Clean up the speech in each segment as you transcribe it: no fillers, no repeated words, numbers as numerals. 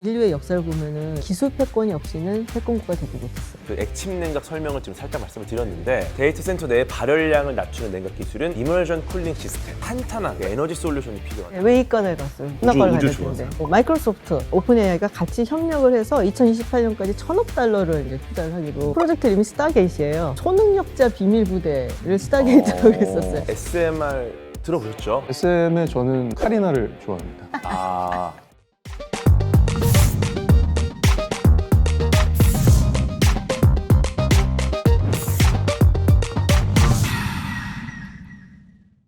인류의 역사를 보면은 기술 패권이 없이는 패권국가 되지 못했어요. 그 액침 냉각 설명을 지금 살짝 말씀을 드렸는데 데이터 센터 내의 발열량을 낮추는 냉각 기술은 이머전 쿨링 시스템, 탄탄하게 에너지 솔루션이 필요하다. 외이권을 갔어요. 문학과를 우주 가졌는데 마이크로소프트, 오픈 AI가 같이 협력을 해서 2028년까지 1,000억 달러를 이제 투자를 하기로 프로젝트 이름이 스타게이트예요. 초능력자 비밀 부대를 스타게이트라고 했었어요. SMR 들어보셨죠? SM에 저는 카리나를 좋아합니다. 아.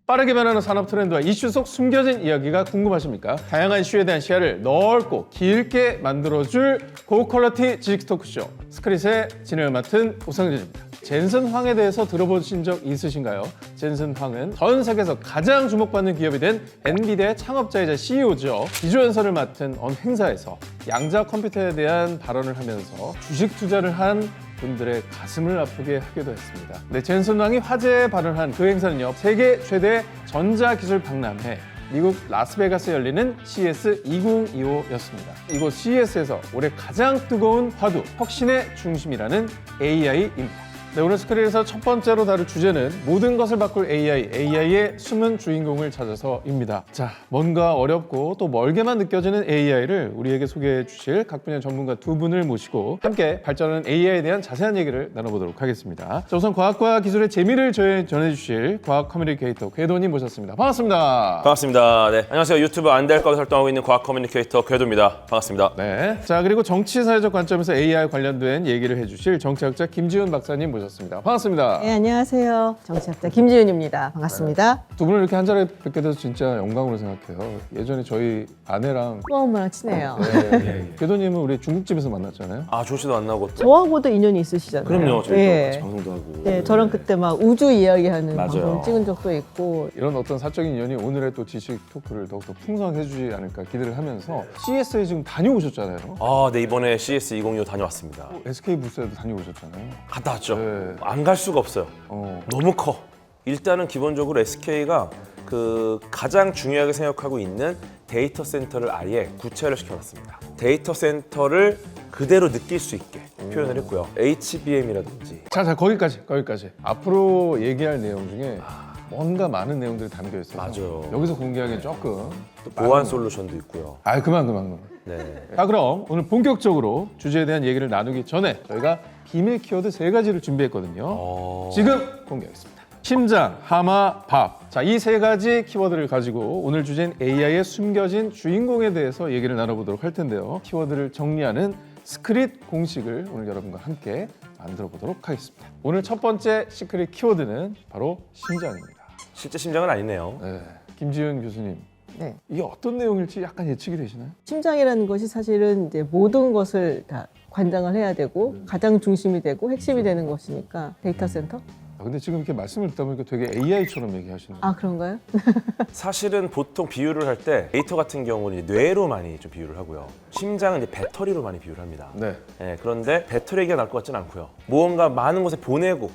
빠르게 변하는 산업 트렌드와 이슈 속 숨겨진 이야기가 궁금하십니까? 다양한 이슈에 대한 시야를 넓고 길게 만들어줄 고퀄리티 지식 토크쇼 스크릿의 진행을 맡은 오상진입니다. 젠슨 황에 대해서 들어보신 적 있으신가요? 젠슨 황은 전 세계에서 가장 주목받는 기업이 된 엔비디아의 창업자이자 CEO죠. 기조연설을 맡은 어느 행사에서 양자 컴퓨터에 대한 발언을 하면서 주식 투자를 한 분들의 가슴을 아프게 하기도 했습니다. 네, 젠슨 황이 화제에 발언한 그 행사는요, 세계 최대 전자기술 박람회 미국 라스베가스에 열리는 CES 2025였습니다. 이곳 CES에서 올해 가장 뜨거운 화두, 혁신의 중심이라는 AI입니다. 네, 오늘 스크린에서 첫 번째로 다룰 주제는 모든 것을 바꿀 AI, AI의 숨은 주인공을 찾아서입니다. 자, 뭔가 어렵고 또 멀게만 느껴지는 AI를 우리에게 소개해 주실 각 분야 전문가 두 분을 모시고 함께 발전하는 AI에 대한 자세한 얘기를 나눠보도록 하겠습니다. 자, 우선 과학과 기술의 재미를 전해주실 과학 커뮤니케이터 궤도님 모셨습니다. 반갑습니다. 반갑습니다. 네, 안녕하세요. 유튜브 안 될 거를 활동하고 있는 과학 커뮤니케이터 궤도입니다. 반갑습니다. 네, 자 그리고 정치사회적 관점에서 AI 관련된 얘기를 해주실 정치학자 김지훈 박사님 모셨습니다. 반갑습니다. 네, 안녕하세요. 정치학자 김지윤입니다. 반갑습니다. 두 분을 이렇게 한 자리에 뵙게 돼서 진짜 영광으로 생각해요. 예전에 저희 아내랑 엄마랑 친해요. 궤도님은 우리 중국집에서 만났잖아요. 아, 조씨도 안 나오고 또. 저하고도 인연이 있으시잖아요. 그럼요. 저희도 예. 같이 방송도 하고. 네, 저랑 그때 막 우주 이야기하는 맞아요. 방송 찍은 적도 있고. 이런 어떤 사적인 인연이 오늘의 또 지식 토크를 더욱더 풍성하게 해주지 않을까 기대를 하면서 CS에 지금 다녀오셨잖아요. 아, 네, 이번에 CS 2025 다녀왔습니다. SK 부스에도 다녀오셨잖아요. 갔다 왔죠? 네. 안 갈 수가 없어요. 어. 너무 커. 일단은 기본적으로 SK가 그 가장 중요하게 생각하고 있는 데이터 센터를 아예 구체화를 시켜놨습니다. 데이터 센터를 그대로 느낄 수 있게 표현을 했고요. HBM이라든지 자 거기까지. 앞으로 얘기할 내용 중에 뭔가 많은 내용들이 담겨 있어서 맞아요. 여기서 공개하기엔 조금 또 보안 솔루션도 있고요. 그만. 네. 자 그럼 오늘 본격적으로 주제에 대한 얘기를 나누기 전에 저희가 비밀 키워드 3가지를 준비했거든요. 지금 공개하겠습니다. 심장, 하마, 밥. 자, 이 3가지 키워드를 가지고 오늘 주제인 AI의 숨겨진 주인공에 대해서 얘기를 나눠보도록 할 텐데요. 키워드를 정리하는 스크릿 공식을 오늘 여러분과 함께 만들어 보도록 하겠습니다. 오늘 첫 번째 시크릿 키워드는 바로 심장입니다. 실제 심장은 아니네요. 네. 김지윤 교수님, 네. 이게 어떤 내용일지 약간 예측이 되시나요? 심장이라는 것이 사실은 이제 모든 것을 다 관장을 해야 되고 가장 중심이 되고 핵심이 되는 것이니까 데이터 센터? 근데 지금 이렇게 말씀을 듣다 보니까 되게 AI처럼 얘기하시는 거예요. 아, 그런가요? 사실은 보통 비유를 할 때 데이터 같은 경우는 이제 뇌로 많이 좀 비유를 하고요. 심장은 이제 배터리로 많이 비유를 합니다. 네. 네, 그런데 배터리 얘기가 나올 것 같지는 않고요. 무언가 많은 곳에 보내고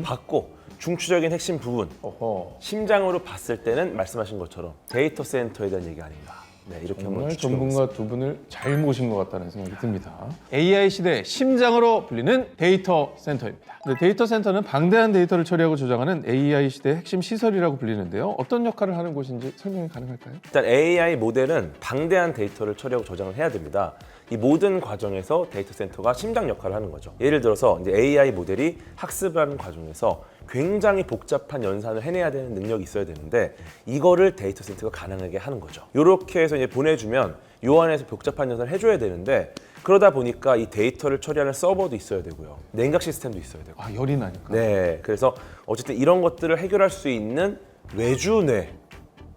받고 중추적인 핵심 부분 어허. 심장으로 봤을 때는 말씀하신 것처럼 데이터 센터에 대한 얘기 아닌가. 네, 이렇게 한번 정말 추측해보겠습니다. 전문가 두 분을 잘 모신 것 같다는 생각이 듭니다. AI 시대의 심장으로 불리는 데이터 센터입니다. 근데 데이터 센터는 방대한 데이터를 처리하고 조작하는 AI 시대의 핵심 시설이라고 불리는데요. 어떤 역할을 하는 곳인지 설명이 가능할까요? 일단 AI 모델은 방대한 데이터를 처리하고 저장을 해야 됩니다. 이 모든 과정에서 데이터 센터가 심장 역할을 하는 거죠. 예를 들어서 이제 AI 모델이 학습하는 과정에서 굉장히 복잡한 연산을 해내야 되는 능력이 있어야 되는데 이거를 데이터 센터가 가능하게 하는 거죠. 이렇게 해서 이제 보내주면 요 안에서 복잡한 연산을 해줘야 되는데 그러다 보니까 이 데이터를 처리하는 서버도 있어야 되고요. 냉각 시스템도 있어야 되고. 열이 나니까. 네, 그래서 어쨌든 이런 것들을 해결할 수 있는 외주뇌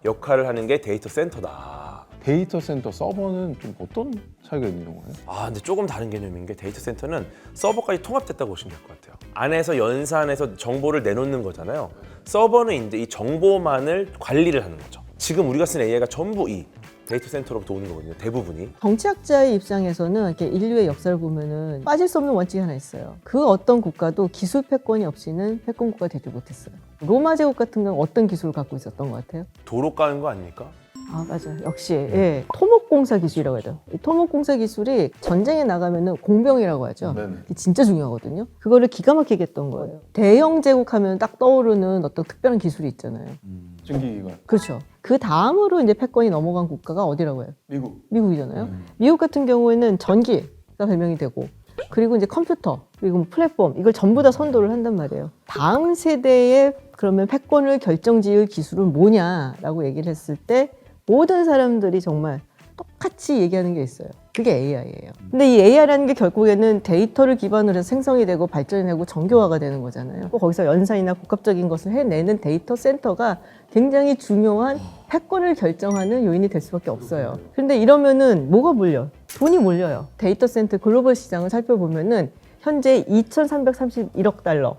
역할을 하는 게 데이터 센터다. 데이터 센터 서버는 좀 어떤 차이가 있는 거예요? 근데 조금 다른 개념인 게 데이터 센터는 서버까지 통합됐다고 보시면 될 것 같아요. 안에서 연산해서 정보를 내놓는 거잖아요. 서버는 이제 이 정보만을 관리를 하는 거죠. 지금 우리가 쓰는 AI가 전부 이 데이터 센터로부터 오는 거거든요. 대부분이. 정치학자의 입장에서는 이렇게 인류의 역사를 보면은 빠질 수 없는 원칙이 하나 있어요. 그 어떤 국가도 기술 패권이 없이는 패권국가 되지 못했어요. 로마 제국 같은 경우는 어떤 기술을 갖고 있었던 것 같아요? 도로 까는 거 아닙니까? 아, 맞아요. 역시 예. 토목공사 기술이라고 하죠. 이 토목공사 기술이 전쟁에 나가면은 공병이라고 하죠. 네네. 이게 진짜 중요하거든요. 그거를 기가 막히게 했던 거예요. 대영 제국 하면 딱 떠오르는 어떤 특별한 기술이 있잖아요. 증기기관. 그렇죠. 그 다음으로 이제 패권이 넘어간 국가가 어디라고 해요? 미국. 미국이잖아요. 미국 같은 경우에는 전기가 발명이 되고, 그리고 이제 컴퓨터, 그리고 뭐 플랫폼, 이걸 전부 다 선도를 한단 말이에요. 다음 세대의 그러면 패권을 결정지을 기술은 뭐냐라고 얘기를 했을 때 모든 사람들이 정말 똑같이 얘기하는 게 있어요. 그게 AI예요. 근데 이 AI라는 게 결국에는 데이터를 기반으로 해서 생성이 되고 발전이 되고 정교화가 되는 거잖아요. 또 거기서 연산이나 복합적인 것을 해내는 데이터 센터가 굉장히 중요한 패권을 결정하는 요인이 될 수밖에 없어요. 그런데 이러면은 뭐가 몰려? 돈이 몰려요. 데이터 센터 글로벌 시장을 살펴보면은 현재 2,331억 달러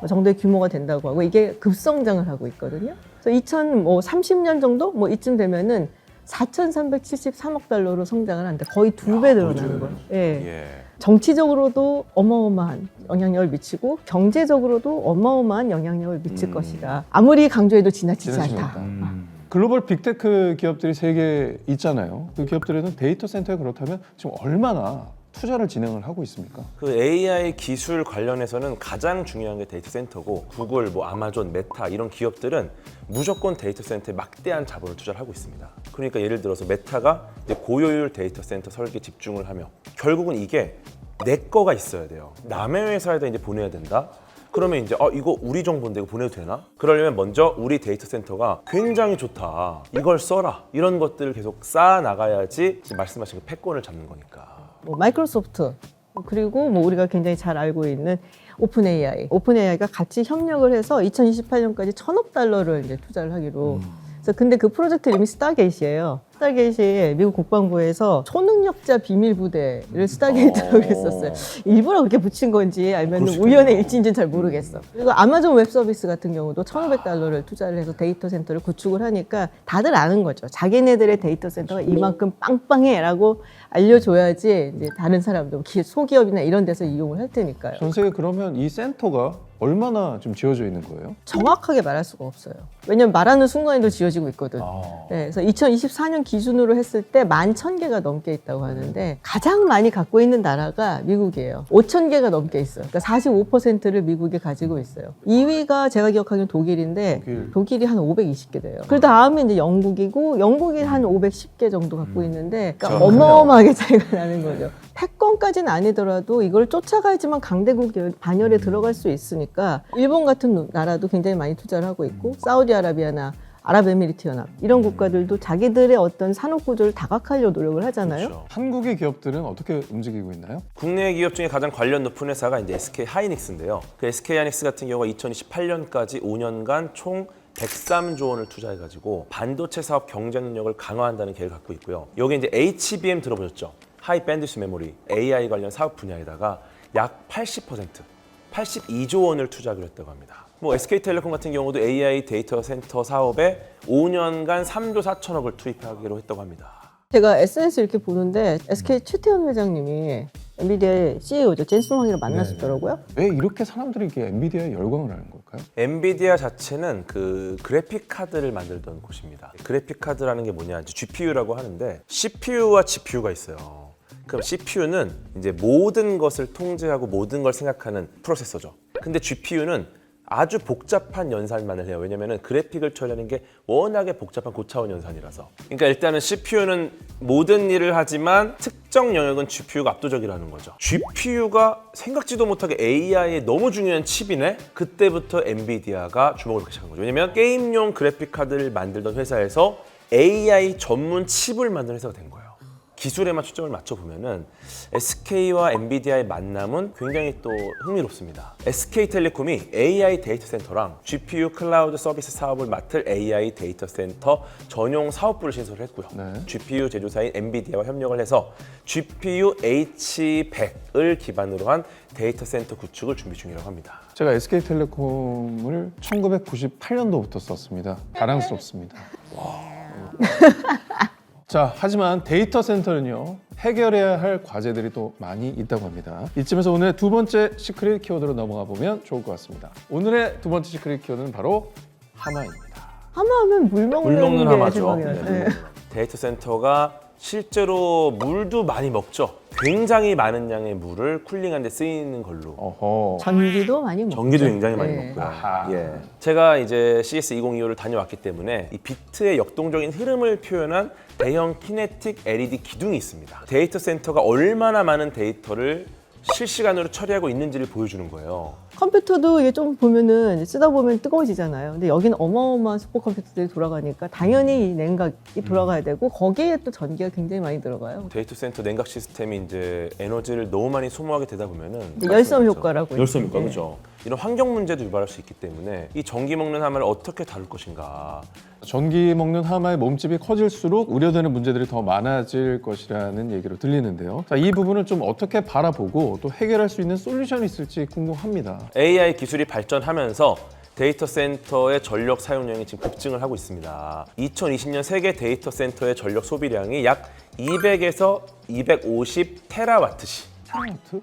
정도의 규모가 된다고 하고, 이게 급성장을 하고 있거든요. 그래서 2030년 정도 뭐 이쯤 되면은 4,373억 달러로 성장을 하는데 거의 2배 늘어나는 거예요. 예. 예. 정치적으로도 어마어마한 영향력을 미치고 경제적으로도 어마어마한 영향력을 미칠 것이다. 아무리 강조해도 지나치지 지나치지 않다. 않다. 글로벌 빅테크 기업들이 세 개 있잖아요. 그 기업들에는 데이터 센터에 그렇다면 지금 얼마나 투자를 진행을 하고 있습니까? 그 AI 기술 관련해서는 가장 중요한 게 데이터 센터고, 구글, 뭐 아마존, 메타 이런 기업들은 무조건 데이터 센터에 막대한 자본을 투자를 하고 있습니다. 그러니까 예를 들어서 메타가 이제 고효율 데이터 센터 설계 집중을 하며, 결국은 이게 내 거가 있어야 돼요. 남의 회사에다 이제 보내야 된다. 그러면 이제 이거 우리 정보인데 이거 보내도 되나? 그러려면 먼저 우리 데이터 센터가 굉장히 좋다, 이걸 써라, 이런 것들을 계속 쌓아 나가야지 지금 말씀하신 그 패권을 잡는 거니까. 뭐 마이크로소프트, 그리고 뭐 우리가 굉장히 잘 알고 있는 오픈AI가 같이 협력을 해서 2028년까지 1,000억 달러를 이제 투자를 하기로. 그래서 근데 그 프로젝트 이름이 스타게이트예요. 스타게이트에 미국 국방부에서 초능력자 비밀 부대를 스타게이트라고 했었어요. 일부러 그렇게 붙인 건지 아니면 우연의 일치인지는 잘 모르겠어. 그리고 아마존 웹 서비스 같은 경우도 1,500달러를 투자를 해서 데이터 센터를 구축을 하니까 다들 아는 거죠. 자기네들의 데이터 센터가 이만큼 빵빵해라고 알려줘야지 이제 다른 사람들, 소기업이나 이런 데서 이용을 할 테니까요. 전 세계 그러면 이 센터가 얼마나 좀 지어져 있는 거예요? 정확하게 말할 수가 없어요. 왜냐면 말하는 순간에도 지어지고 있거든. 네, 그래서 2024년 기준으로 했을 때 11,000개가 넘게 있다고 하는데 가장 많이 갖고 있는 나라가 미국이에요. 5,000개가 넘게 있어요. 그러니까 45%를 미국이 가지고 있어요. 2위가 제가 기억하기로는 독일인데 독일이 한 520개 돼요. 그 다음에 이제 영국이고, 영국이 한 510개 정도 갖고 있는데 그러니까 어마어마하게 차이가 나는 거죠. 패권까지는 아니더라도 이걸 쫓아가야지만 강대국 반열에 들어갈 수 있으니까 일본 같은 나라도 굉장히 많이 투자를 하고 있고, 사우디아라비아나 아랍에미리트연합 이런 국가들도 자기들의 어떤 산업 구조를 다각화하려고 노력을 하잖아요. 그렇죠. 한국의 기업들은 어떻게 움직이고 있나요? 국내 기업 중에 가장 관련 높은 회사가 이제 SK 하이닉스인데요. 그 SK 하이닉스 같은 경우가 2028년까지 5년간 총 103조 원을 투자해가지고 반도체 사업 경쟁력을 강화한다는 계획을 갖고 있고요. 여기 이제 HBM 들어보셨죠? 하이 밴드위스 메모리, AI 관련 사업 분야에다가 약 82조 원을 투자하기로 했다고 합니다. 뭐 SK텔레콤 같은 경우도 AI 데이터 센터 사업에 5년간 3조 4천억을 투입하기로 했다고 합니다. 제가 SNS 이렇게 보는데 SK 최태원 회장님이 엔비디아의 CEO죠. 젠슨 황이랑 만났었더라고요. 왜 이렇게 사람들이 이렇게 엔비디아에 열광을 하는 걸까요? 엔비디아 자체는 그 그래픽 카드를 만들던 곳입니다. 그래픽 카드라는 게 뭐냐, 이제 GPU라고 하는데 CPU와 GPU가 있어요. 그럼 CPU는 이제 모든 것을 통제하고 모든 걸 생각하는 프로세서죠. 근데 GPU는 아주 복잡한 연산만을 해요. 왜냐면은 그래픽을 처리하는 게 워낙에 복잡한 고차원 연산이라서. 그러니까 일단은 CPU는 모든 일을 하지만 특정 영역은 GPU가 압도적이라는 거죠. GPU가 생각지도 못하게 AI에 너무 중요한 칩이네? 그때부터 엔비디아가 주목을 그렇게 시작한 거죠. 왜냐면 게임용 그래픽 카드를 만들던 회사에서 AI 전문 칩을 만드는 회사가 된 거예요. 기술에만 초점을 맞춰보면은 SK와 엔비디아의 만남은 굉장히 또 흥미롭습니다. SK텔레콤이 AI 데이터 센터랑 GPU 클라우드 서비스 사업을 맡을 AI 데이터 센터 전용 사업부를 신설을 했고요. GPU 제조사인 엔비디아와 협력을 해서 GPU H100을 기반으로 한 데이터 센터 구축을 준비 중이라고 합니다. 제가 SK텔레콤을 1998년도부터 썼습니다. 자랑스럽습니다. 자, 하지만 데이터 센터는요, 해결해야 할 과제들이 또 많이 있다고 합니다. 이쯤에서 오늘의 두 번째 시크릿 키워드로 넘어가 보면 좋을 것 같습니다. 오늘의 두 번째 시크릿 키워드는 바로 하마입니다. 하마하면 물 먹는 물 먹는 게 하마죠. 생각이 나요. 네. 네. 데이터 센터가 실제로 물도 많이 먹죠. 굉장히 많은 양의 물을 쿨링하는 데 쓰이는 걸로. 어허. 전기도 많이 먹죠. 전기도 굉장히 많이 네. 먹고요. 아하. 예. 제가 이제 CS2025를 다녀왔기 때문에 이 비트의 역동적인 흐름을 표현한 대형 키네틱 LED 기둥이 있습니다. 데이터 센터가 얼마나 많은 데이터를 실시간으로 처리하고 있는지를 보여주는 거예요. 컴퓨터도 이게 좀 보면은 쓰다 보면 뜨거워지잖아요. 근데 여기는 어마어마한 슈퍼컴퓨터들이 돌아가니까 당연히 이 냉각이 돌아가야 되고 거기에 또 전기가 굉장히 많이 들어가요. 데이터 센터 냉각 시스템이 이제 에너지를 너무 많이 소모하게 되다 보면은 이제 열섬 효과라고 열섬 있죠. 효과 네. 그죠. 이런 환경 문제도 유발할 수 있기 때문에 이 전기 먹는 하마를 어떻게 다룰 것인가. 전기 먹는 하마의 몸집이 커질수록 우려되는 문제들이 더 많아질 것이라는 얘기로 들리는데요. 자, 이 부분을 좀 어떻게 바라보고 또 해결할 수 있는 솔루션이 있을지 궁금합니다. AI 기술이 발전하면서 데이터 센터의 전력 사용량이 지금 급증을 하고 있습니다. 2020년 세계 데이터 센터의 전력 소비량이 약 200에서 250 테라와트시. 테라와트?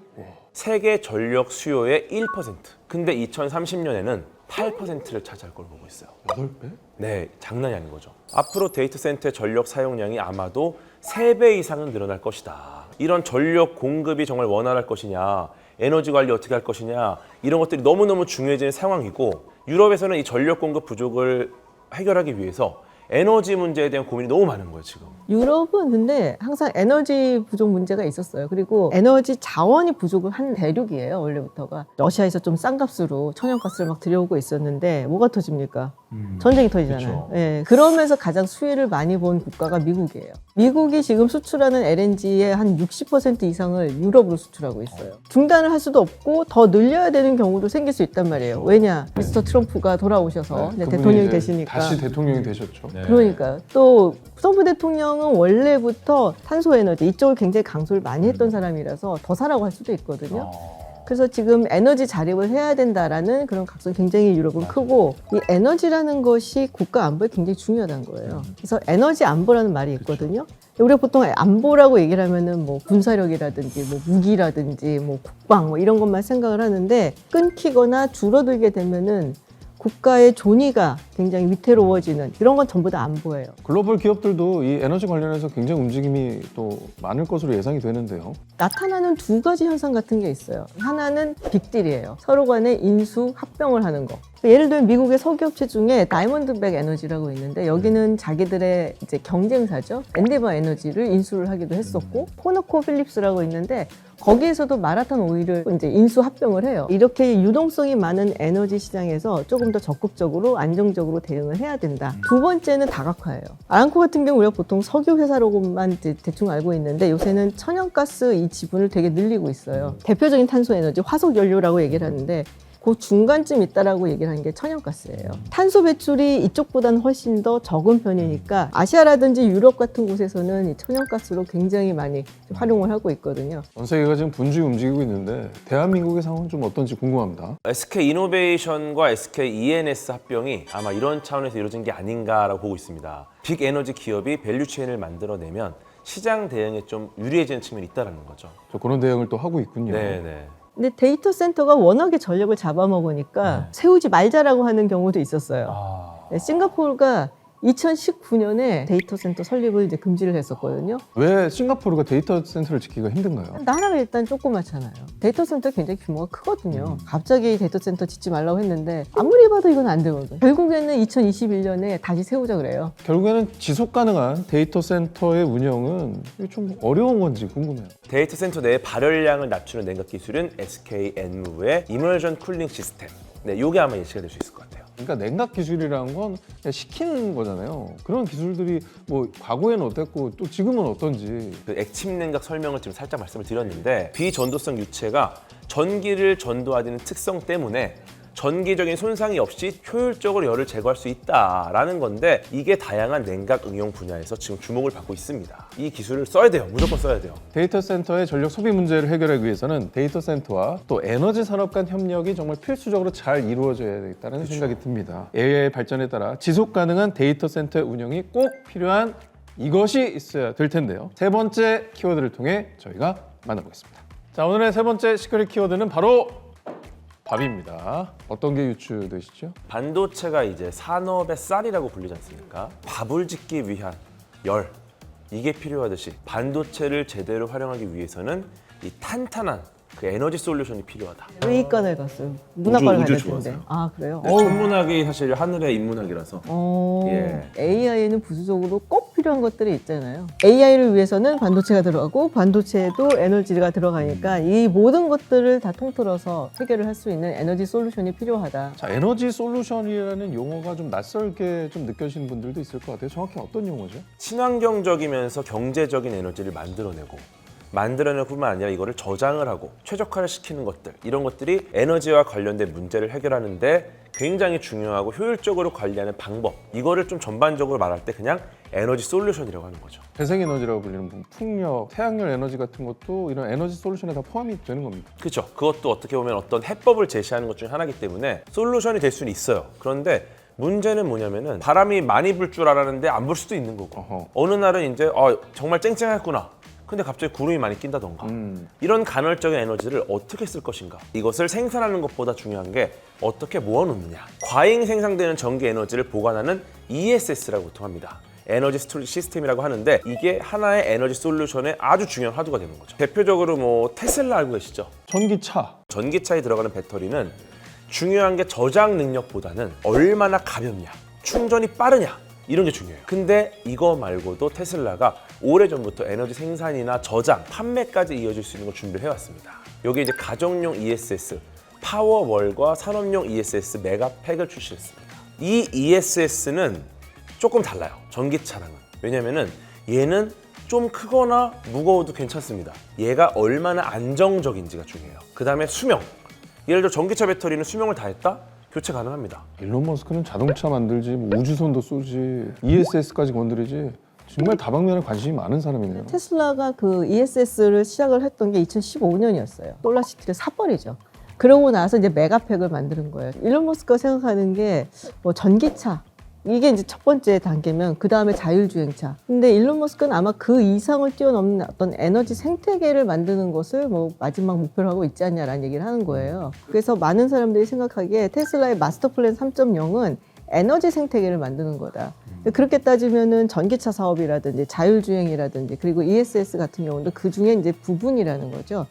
세계 전력 수요의 1%. 근데 2030년에는 8%를 차지할 걸 보고 있어요. 8배? 네, 장난이 아닌 거죠. 앞으로 데이터 센터의 전력 사용량이 아마도 3배 이상은 늘어날 것이다. 이런 전력 공급이 정말 원활할 것이냐, 에너지 관리 어떻게 할 것이냐, 이런 것들이 너무너무 중요해지는 상황이고, 유럽에서는 이 전력 공급 부족을 해결하기 위해서 에너지 문제에 대한 고민이 너무 많은 거예요, 지금. 유럽은 근데 항상 에너지 부족 문제가 있었어요. 그리고 에너지 자원이 부족을 한 대륙이에요, 원래부터가. 러시아에서 좀 싼 값으로 천연가스를 막 들여오고 있었는데 뭐가 터집니까? 전쟁이 터지잖아요. 그쵸. 예, 그러면서 가장 수혜를 많이 본 국가가 미국이에요. 미국이 지금 수출하는 LNG의 한 60% 이상을 유럽으로 수출하고 있어요. 중단을 할 수도 없고 더 늘려야 되는 경우도 생길 수 있단 말이에요. 왜냐? 미스터 트럼프가 돌아오셔서 이제 그분이 대통령이 이제 되시니까. 다시 대통령이 되셨죠. 그러니까 또 트럼프 대통령은 원래부터 탄소 에너지 이쪽을 굉장히 강조를 많이 했던 사람이라서 더 사라고 할 수도 있거든요. 그래서 지금 에너지 자립을 해야 된다라는 그런 각성이 굉장히 유럽은 크고, 이 에너지라는 것이 국가 안보에 굉장히 중요하다는 거예요. 그래서 에너지 안보라는 말이 있거든요. 우리가 보통 안보라고 얘기를 하면은 뭐 군사력이라든지 뭐 무기라든지 뭐 국방 뭐 이런 것만 생각을 하는데, 끊기거나 줄어들게 되면은 국가의 존의가 굉장히 위태로워지는 이런 건 전부 다 안보예요. 글로벌 기업들도 이 에너지 관련해서 굉장히 움직임이 또 많을 것으로 예상이 되는데요. 나타나는 두 가지 현상 같은 게 있어요. 하나는 빅딜이에요. 서로 간에 인수 합병을 하는 거. 예를 들면 미국의 석유업체 중에 다이몬드백 에너지라고 있는데, 여기는 자기들의 이제 경쟁사죠. 엔데버 에너지를 인수를 하기도 했었고, 코너코 필립스라고 있는데 거기에서도 마라톤 오일을 이제 인수 합병을 해요. 이렇게 유동성이 많은 에너지 시장에서 조금 더 적극적으로 안정적으로 대응을 해야 된다. 두 번째는 다각화예요. 아람코 같은 경우 우리가 보통 석유 회사로만 대충 알고 있는데, 요새는 천연가스 이 지분을 되게 늘리고 있어요. 대표적인 탄소 에너지 화석 연료라고 얘기를 하는데, 그 중간쯤 있다라고 얘기를 하는 게 천연가스예요. 탄소 배출이 이쪽보다는 훨씬 더 적은 편이니까 아시아라든지 유럽 같은 곳에서는 이 천연가스로 굉장히 많이 활용을 하고 있거든요. 전 세계가 지금 분주히 움직이고 있는데 대한민국의 상황은 좀 어떤지 궁금합니다. SK 이노베이션과 SK ENS 합병이 아마 이런 차원에서 이루어진 게 아닌가라고 보고 있습니다. 빅 에너지 기업이 밸류체인을 만들어내면 시장 대응에 좀 유리해지는 측면이 있다는 거죠. 저 그런 대응을 또 하고 있군요. 네네. 근데 데이터 센터가 워낙에 전력을 잡아먹으니까 세우지 말자라고 하는 경우도 있었어요. 네, 싱가포르가 2019년에 데이터 센터 설립을 이제 금지를 했었거든요. 왜 싱가포르가 데이터 센터를 짓기가 힘든가요? 나라가 일단 조그맣잖아요. 데이터 센터 굉장히 규모가 크거든요. 갑자기 데이터 센터 짓지 말라고 했는데 아무리 봐도 이건 안 되거든. 결국에는 2021년에 다시 세우자 그래요. 결국에는 지속 가능한 데이터 센터의 운영은 이게 좀 어려운 건지 궁금해요. 데이터 센터 내의 발열량을 낮추는 냉각 기술은 SK 엔무의 이머전 쿨링 시스템. 네, 요게 아마 예시가 될 수 있을 것 같아요. 그러니까 냉각 기술이라는 건 그냥 시키는 거잖아요. 그런 기술들이 뭐 과거에는 어땠고 또 지금은 어떤지. 그 액침 냉각 설명을 지금 살짝 말씀을 드렸는데, 비전도성 유체가 전기를 전도하는 특성 때문에 전기적인 손상이 없이 효율적으로 열을 제거할 수 있다라는 건데, 이게 다양한 냉각 응용 분야에서 지금 주목을 받고 있습니다. 이 기술을 써야 돼요. 무조건 써야 돼요. 데이터 센터의 전력 소비 문제를 해결하기 위해서는 데이터 센터와 또 에너지 산업 간 협력이 정말 필수적으로 잘 이루어져야 되겠다는 생각이 듭니다. AI 발전에 따라 지속 가능한 데이터 센터의 운영이 꼭 필요한 이것이 있어야 될 텐데요. 세 번째 키워드를 통해 저희가 만나보겠습니다. 자, 오늘의 세 번째 시크릿 키워드는 바로 밥입니다. 어떤 게 유추되시죠? 반도체가 이제 산업의 쌀이라고 불리지 않습니까? 밥을 짓기 위한 열, 이게 필요하듯이 반도체를 제대로 활용하기 위해서는 이 탄탄한 그 에너지 솔루션이 필요하다. 의과를 갔어요. 문학과를 우주 가야 텐데. 좋아서요. 아 그래요? 네, 천문학이 사실 하늘의 인문학이라서 예. AI에는 부수적으로 꼭 필요한 것들이 있잖아요. AI를 위해서는 반도체가 들어가고 반도체에도 에너지가 들어가니까 이 모든 것들을 다 통틀어서 해결을 할 수 있는 에너지 솔루션이 필요하다. 자, 에너지 솔루션이라는 용어가 좀 낯설게 좀 느껴지는 분들도 있을 것 같아요. 정확히 어떤 용어죠? 친환경적이면서 경제적인 에너지를 만들어낼 뿐만 아니라 이거를 저장을 하고 최적화를 시키는 것들, 이런 것들이 에너지와 관련된 문제를 해결하는데 굉장히 중요하고 효율적으로 관리하는 방법, 이거를 좀 전반적으로 말할 때 그냥 에너지 솔루션이라고 하는 거죠. 재생에너지라고 불리는 부분, 풍력, 태양열 에너지 같은 것도 이런 에너지 솔루션에 다 포함이 되는 겁니다. 그렇죠. 그것도 어떻게 보면 어떤 해법을 제시하는 것 중에 하나이기 때문에 솔루션이 될 수는 있어요. 그런데 문제는 뭐냐면은 바람이 많이 불 줄 알았는데 안 불 수도 있는 거고 어허. 어느 날은 이제 정말 쨍쨍했구나. 근데 갑자기 구름이 많이 낀다던가 이런 간헐적인 에너지를 어떻게 쓸 것인가, 이것을 생산하는 것보다 중요한 게 어떻게 모아놓느냐. 과잉 생산되는 전기 에너지를 보관하는 ESS라고 보통 합니다. 에너지 스토리지 시스템이라고 하는데 이게 하나의 에너지 솔루션의 아주 중요한 화두가 되는 거죠. 대표적으로 뭐 테슬라 알고 계시죠? 전기차. 전기차에 들어가는 배터리는 중요한 게 저장 능력보다는 얼마나 가볍냐, 충전이 빠르냐, 이런 게 중요해요. 근데 이거 말고도 테슬라가 오래전부터 에너지 생산이나 저장, 판매까지 이어질 수 있는 걸 준비를 해왔습니다. 여기 이제 가정용 ESS, 파워월과 산업용 ESS 메가팩을 출시했습니다. 이 ESS는 조금 달라요, 전기차랑은. 왜냐면은 얘는 좀 크거나 무거워도 괜찮습니다. 얘가 얼마나 안정적인지가 중요해요. 그 다음에 수명. 예를 들어 전기차 배터리는 수명을 다했다? 교체 가능합니다. 일론 머스크는 자동차 만들지, 뭐 우주선도 쏘지, ESS까지 건드리지, 정말 다방면에 관심이 많은 사람이네요. 테슬라가 그 ESS를 시작을 했던 게 2015년이었어요. 솔라시티를 사버리죠. 그러고 나서 이제 메가팩을 만드는 거예요. 일론 머스크가 생각하는 게 뭐 전기차, 이게 이제 첫 번째 단계면 그 다음에 자율주행차. 근데 일론 머스크는 아마 그 이상을 뛰어넘는 어떤 에너지 생태계를 만드는 것을 뭐 마지막 목표로 하고 있지 않냐라는 얘기를 하는 거예요. 그래서 많은 사람들이 생각하기에 테슬라의 마스터 플랜 3.0은 에너지 생태계를 만드는 거다. 그렇게 따지면은 전기차 사업이라든지 자율주행이라든지 그리고 ESS 같은 경우도 그 중에 이제 부분이라는 거죠.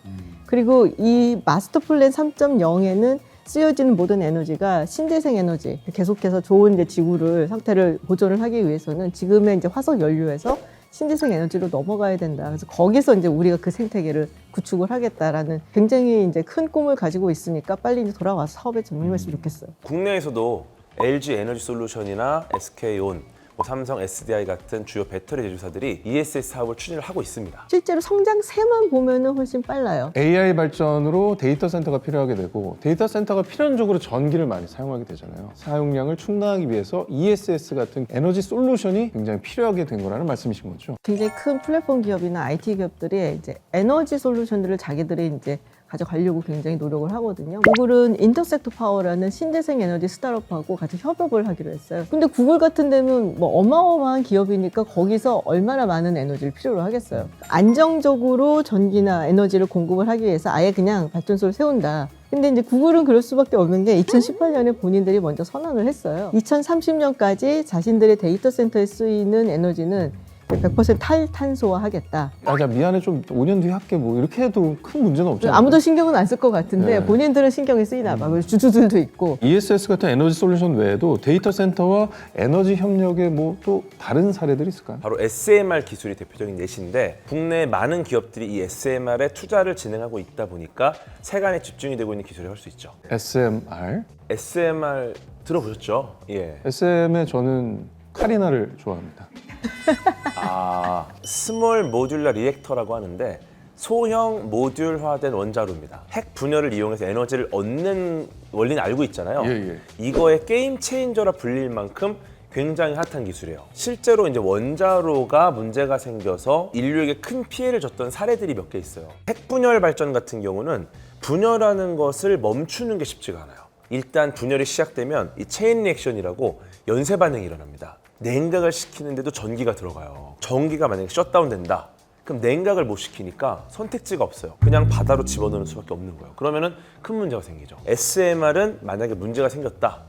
그리고 이 마스터 플랜 3.0에는 쓰여지는 모든 에너지가 신재생 에너지, 계속해서 좋은 이제 지구를 상태를 보존을 하기 위해서는 지금의 이제 화석 연료에서 신재생 에너지로 넘어가야 된다. 그래서 거기서 이제 우리가 그 생태계를 구축을 하겠다라는 굉장히 이제 큰 꿈을 가지고 있으니까 빨리 이제 돌아와서 사업에 전념했으면 좋겠어요. 국내에서도 LG 에너지 솔루션이나 SK온, 뭐 삼성 SDI 같은 주요 배터리 제조사들이 ESS 사업을 추진을 하고 있습니다. 실제로 성장세만 보면은 훨씬 빨라요. AI 발전으로 데이터 센터가 필요하게 되고, 데이터 센터가 필연적으로 전기를 많이 사용하게 되잖아요. 사용량을 충당하기 위해서 ESS 같은 에너지 솔루션이 굉장히 필요하게 된 거라는 말씀이신 거죠. 굉장히 큰 플랫폼 기업이나 IT 기업들이 이제 에너지 솔루션들을 자기들이 이제 가져가려고 굉장히 노력을 하거든요. 구글은 인터섹트 파워라는 신재생 에너지 스타트업하고 같이 협업을 하기로 했어요. 근데 구글 같은 데는 뭐 어마어마한 기업이니까 거기서 얼마나 많은 에너지를 필요로 하겠어요. 안정적으로 전기나 에너지를 공급을 하기 위해서 아예 그냥 발전소를 세운다. 근데 이제 구글은 그럴 수밖에 없는 게 2018년에 본인들이 먼저 선언을 했어요. 2030년까지 자신들의 데이터 센터에 쓰이는 에너지는 100% 탈탄소화하겠다. 야, 미안해, 좀 5년 뒤에 할게, 뭐 이렇게 해도 큰 문제는 없잖아요. 아무도 신경은 안 쓸 것 같은데 네. 본인들은 신경이 쓰이나 봐. 그래서 주주들도 있고. ESS 같은 에너지 솔루션 외에도 데이터 센터와 에너지 협력의 뭐 또 다른 사례들이 있을까요? 바로 SMR 기술이 대표적인 예시인데, 국내 많은 기업들이 이 SMR에 투자를 진행하고 있다 보니까 세간에 집중이 되고 있는 기술이라고 할 수 있죠. SMR. SMR 들어보셨죠? 예. SM에 저는 카리나를 좋아합니다. 스몰 모듈러 리액터라고 하는데 소형 모듈화된 원자로입니다. 핵 분열을 이용해서 에너지를 얻는 원리는 알고 있잖아요. 예. 이거의 게임 체인저라 불릴 만큼 굉장히 핫한 기술이에요. 실제로 이제 원자로가 문제가 생겨서 인류에게 큰 피해를 줬던 사례들이 몇 개 있어요. 핵 분열 발전 같은 경우는 분열하는 것을 멈추는 게 쉽지가 않아요. 일단 분열이 시작되면 이 체인 리액션이라고 연쇄 반응이 일어납니다. 냉각을 시키는데도 전기가 들어가요. 전기가 만약에 셧다운 된다. 그럼 냉각을 못 시키니까 선택지가 없어요. 그냥 바다로 집어넣는 수밖에 없는 거예요. 그러면은 큰 문제가 생기죠. SMR은 만약에 문제가 생겼다.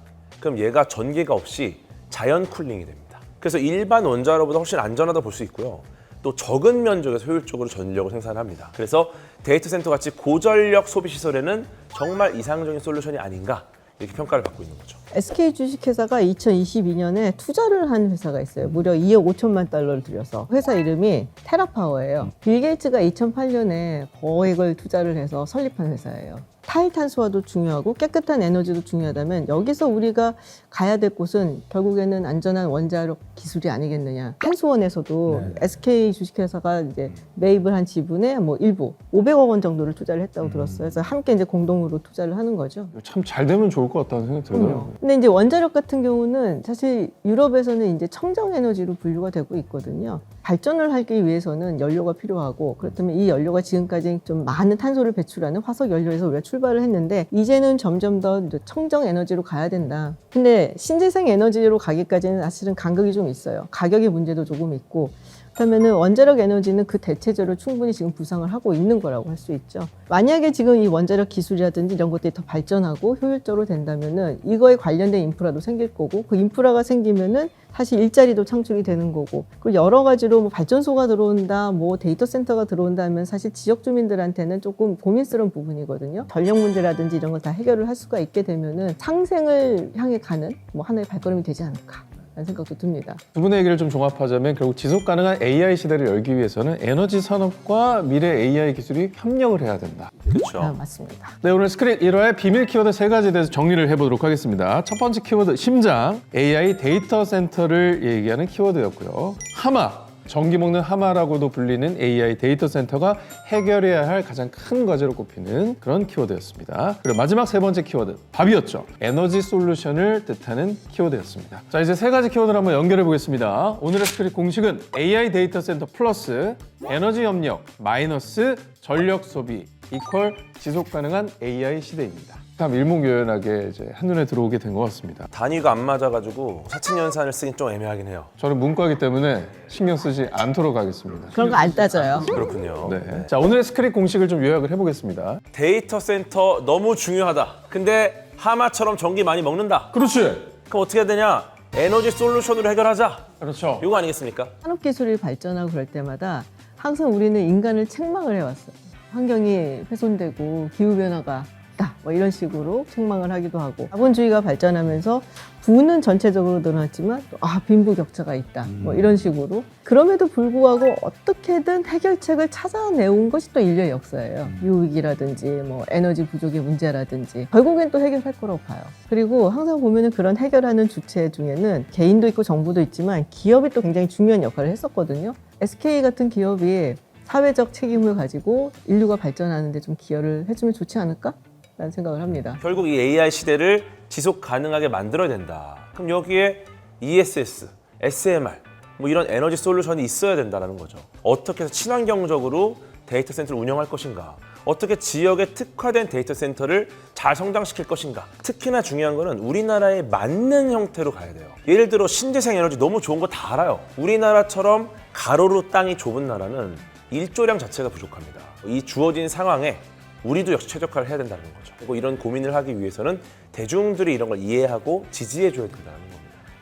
그럼 얘가 전기가 없이 자연 쿨링이 됩니다. 그래서 일반 원자로보다 훨씬 안전하다고 볼 수 있고요. 또 적은 면적에서 효율적으로 전력을 생산합니다. 그래서 데이터 센터 같이 고전력 소비 시설에는 정말 이상적인 솔루션이 아닌가 이렇게 평가를 받고 있는 거죠. SK 주식회사가 2022년에 투자를 한 회사가 있어요. 무려 2억 5천만 달러를 들여서. 회사 이름이 테라파워예요. 빌 게이츠가 2008년에 거액을 투자를 해서 설립한 회사예요. 탈탄소화도 중요하고 깨끗한 에너지도 중요하다면 여기서 우리가 가야 될 곳은 결국에는 안전한 원자력 기술이 아니겠느냐. 한수원에서도 SK 주식회사가 이제 매입을 한 지분의 뭐 일부 500억 원 정도를 투자를 했다고 들었어요. 그래서 함께 이제 공동으로 투자를 하는 거죠. 참 잘 되면 좋을 것 같다는 생각이 들어요. 근데 이제 원자력 같은 경우는 사실 유럽에서는 이제 청정 에너지로 분류가 되고 있거든요. 발전을 하기 위해서는 연료가 필요하고 그렇다면 이 연료가 지금까지 좀 많은 탄소를 배출하는 화석 연료에서 우리가 출발을 했는데 이제는 점점 더 이제 청정 에너지로 가야 된다. 근데 신재생 에너지로 가기까지는 사실은 간격이 좀 있어요. 가격의 문제도 조금 있고 그러면은 원자력 에너지는 그 대체제로 충분히 지금 부상을 하고 있는 거라고 할 수 있죠. 만약에 지금 이 원자력 기술이라든지 이런 것들이 더 발전하고 효율적으로 된다면은 이거에 관련된 인프라도 생길 거고 그 인프라가 생기면은 사실 일자리도 창출이 되는 거고 그리고 여러 가지로 뭐 발전소가 들어온다, 뭐 데이터 센터가 들어온다 하면 사실 지역 주민들한테는 조금 고민스러운 부분이거든요. 전력 문제라든지 이런 걸 다 해결을 할 수가 있게 되면은 상생을 향해 가는 뭐 하나의 발걸음이 되지 않을까. 라는 생각도 듭니다. 두 분의 얘기를 좀 종합하자면 결국 지속 가능한 AI 시대를 열기 위해서는 에너지 산업과 미래 AI 기술이 협력을 해야 된다. 그렇죠. 맞습니다. 네, 오늘 스크린 1화의 비밀 키워드 3가지에 대해서 정리를 해보도록 하겠습니다. 첫 번째 키워드 심장, AI 데이터 센터를 얘기하는 키워드였고요. 하마, 전기 먹는 하마라고도 불리는 AI 데이터 센터가 해결해야 할 가장 큰 과제로 꼽히는 그런 키워드였습니다. 그리고 마지막 세 번째 키워드, 밥이었죠. 에너지 솔루션을 뜻하는 키워드였습니다. 자, 이제 3가지 키워드를 한번 연결해 보겠습니다. 오늘의 스크린 공식은 AI 데이터 센터 플러스 에너지 협력 마이너스 전력 소비 이퀄 지속 가능한 AI 시대입니다. 참 일목요연하게 이제 한눈에 들어오게 된 것 같습니다. 단위가 안 맞아가지고 사칭연산을 쓰긴 좀 애매하긴 해요. 저는 문과이기 때문에 신경 쓰지 않도록 하겠습니다. 그런 거 안 따져요. 그렇군요. 네. 자, 오늘의 스크립 공식을 좀 요약을 해보겠습니다. 데이터 센터 너무 중요하다. 근데 하마처럼 전기 많이 먹는다. 그렇지. 그럼 어떻게 해야 되냐? 에너지 솔루션으로 해결하자. 그렇죠. 이거 아니겠습니까? 산업기술이 발전하고 그럴 때마다 항상 우리는 인간을 책망을 해왔어요. 환경이 훼손되고 기후변화가 있다. 뭐 이런 식으로 책망을 하기도 하고 자본주의가 발전하면서 부는 전체적으로 늘어났지만 또 빈부격차가 있다. 뭐 이런 식으로 그럼에도 불구하고 어떻게든 해결책을 찾아내온 것이 또 인류의 역사예요. 기후위기라든지 뭐 에너지 부족의 문제라든지 결국엔 또 해결할 거라고 봐요. 그리고 항상 보면은 그런 해결하는 주체 중에는 개인도 있고 정부도 있지만 기업이 또 굉장히 중요한 역할을 했었거든요. SK 같은 기업이 사회적 책임을 가지고 인류가 발전하는 데 좀 기여를 해주면 좋지 않을까? 라는 생각을 합니다. 결국 이 AI 시대를 지속 가능하게 만들어야 된다. 그럼 여기에 ESS, SMR 뭐 이런 에너지 솔루션이 있어야 된다는 거죠. 어떻게 해서 친환경적으로 데이터 센터를 운영할 것인가? 어떻게 지역에 특화된 데이터 센터를 잘 성장시킬 것인가? 특히나 중요한 거는 우리나라에 맞는 형태로 가야 돼요. 예를 들어 신재생 에너지 너무 좋은 거 다 알아요. 우리나라처럼 가로로 땅이 좁은 나라는 일조량 자체가 부족합니다. 이 주어진 상황에 우리도 역시 최적화를 해야 된다는 거죠. 그리고 이런 고민을 하기 위해서는 대중들이 이런 걸 이해하고 지지해 줘야 된다는 겁니다.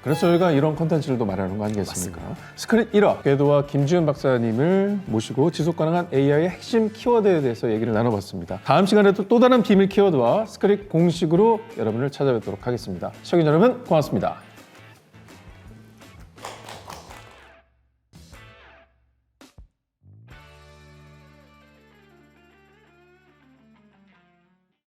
그래서 저희가 이런 컨텐츠를 또 마련하는 거 아니겠습니까? 스크립 1화 궤도와 김지은 박사님을 모시고 지속 가능한 AI의 핵심 키워드에 대해서 얘기를 나눠봤습니다. 다음 시간에도 또 다른 비밀 키워드와 스크립 공식으로 여러분을 찾아뵙도록 하겠습니다. 시청자 여러분 고맙습니다.